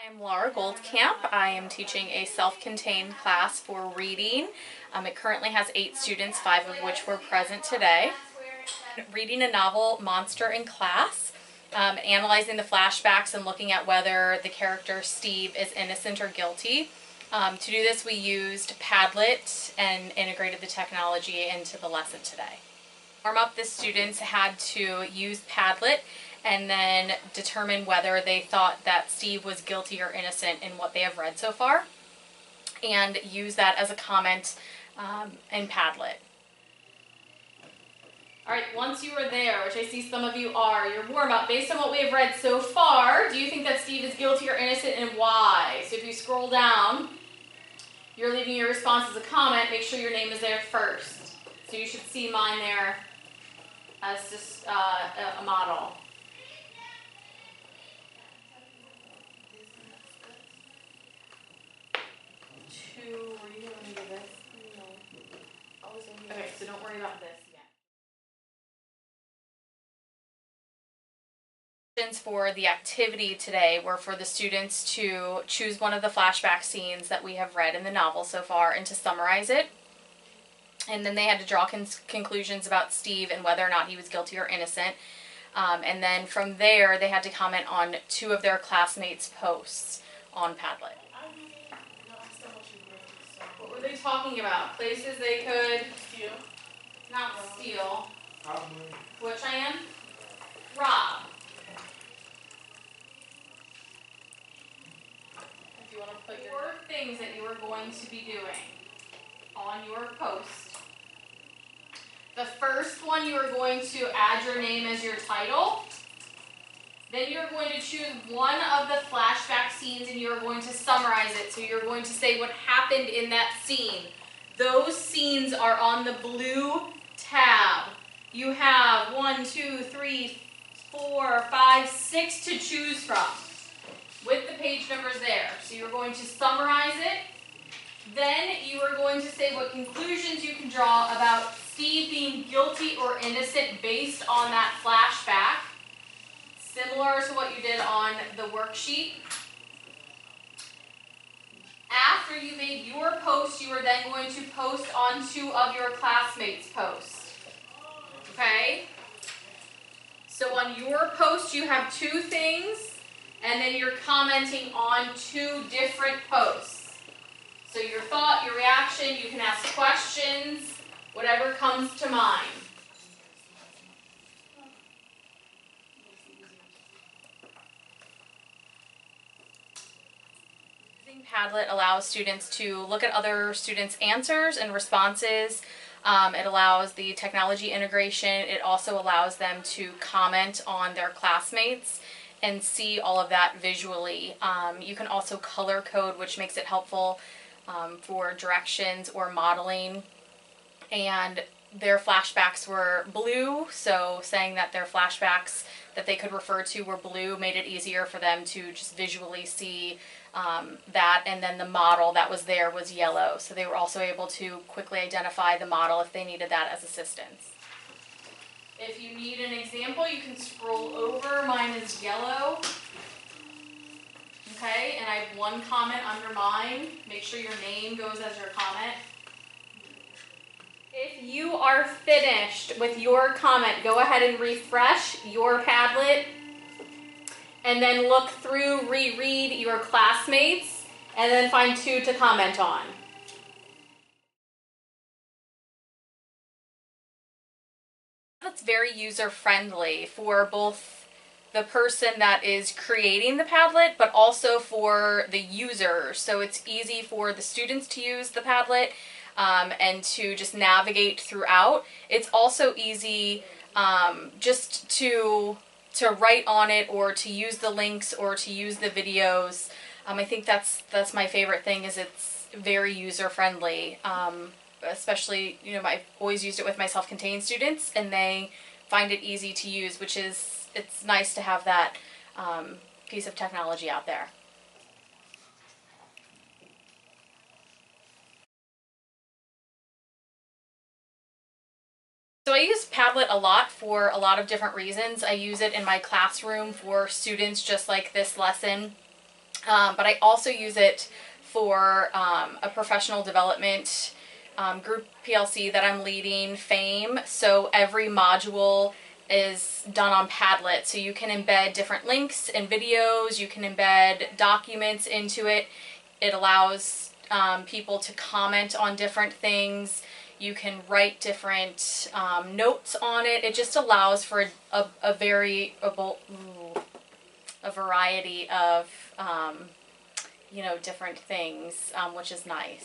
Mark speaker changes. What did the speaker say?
Speaker 1: I am Lara Goldkamp. I am teaching a self-contained class for reading. It currently has 8 students, 5 of which were present today. Reading a novel, Monster, in class, analyzing the flashbacks and looking at whether the character Steve is innocent or guilty. To do this, we used Padlet and integrated the technology into the lesson today. To warm up, the students had to use Padlet and then determine whether they thought that Steve was guilty or innocent in what they have read so far, and use that as a comment in Padlet. Alright, once you are there, which I see some of you are, your warm-up, based on what we have read so far, do you think that Steve is guilty or innocent, and why? So if you scroll down, you're leaving your response as a comment. Make sure your name is there first. So you should see mine there as just a model. Okay, so don't worry about this yet. For the activity today were for the students to choose one of the flashback scenes that we have read in the novel so far and to summarize it. And then they had to draw conclusions about Steve and whether or not he was guilty or innocent. And then from there, they had to comment on 2 of their classmates' posts on Padlet. What were they talking about? Places they could steal. Not steal. Which I am? Rob. If you want to put 4 things that you are going to be doing on your post. The first one, you are going to add your name as your title. Then you're going to choose one of the flashback scenes and you're going to summarize it. So you're going to say what happened in that scene. Those scenes are on the blue tab. You have 1, 2, 3, 4, 5, 6 to choose from with the page numbers there. So you're going to summarize it. Then you are going to say what conclusions you can draw about Steve being guilty or innocent based on that flashback, similar to what you did on the worksheet. After you made your post, you are then going to post on 2 of your classmates' posts. Okay? So on your post, you have 2 things, and then you're commenting on 2 different posts. So your thought, your reaction, you can ask questions, whatever comes to mind. Using Padlet allows students to look at other students' answers and responses. It allows the technology integration. It also allows them to comment on their classmates and see all of that visually. You can also color code, which makes it helpful for directions or modeling. And their flashbacks were blue, so saying that their flashbacks that they could refer to were blue made it easier for them to just visually see that, and then the model that was there was yellow, so they were also able to quickly identify the model if they needed that as assistance. If you need an example, you can scroll over. Mine is yellow. Okay, and I have 1 comment under mine. Make sure your name goes as your comment. If you are finished with your comment, go ahead and refresh your Padlet and then look through, reread your classmates, and then find 2 to comment on. That's very user-friendly for both the person that is creating the Padlet, but also for the user. So it's easy for the students to use the Padlet and to just navigate throughout. It's also easy just to write on it, or to use the links, or to use the videos. I think that's my favorite thing, is it's very user-friendly. Especially, you know, I've always used it with my self-contained students, and they find it easy to use, which is, it's nice to have that piece of technology out there. So I use Padlet a lot for a lot of different reasons. I use it in my classroom for students just like this lesson. But I also use it for a professional development group PLC that I'm leading, FAME. So every module is done on Padlet. So you can embed different links and videos, you can embed documents into it. It allows people to comment on different things. You can write different notes on it. It just allows for a variety of different things, which is nice.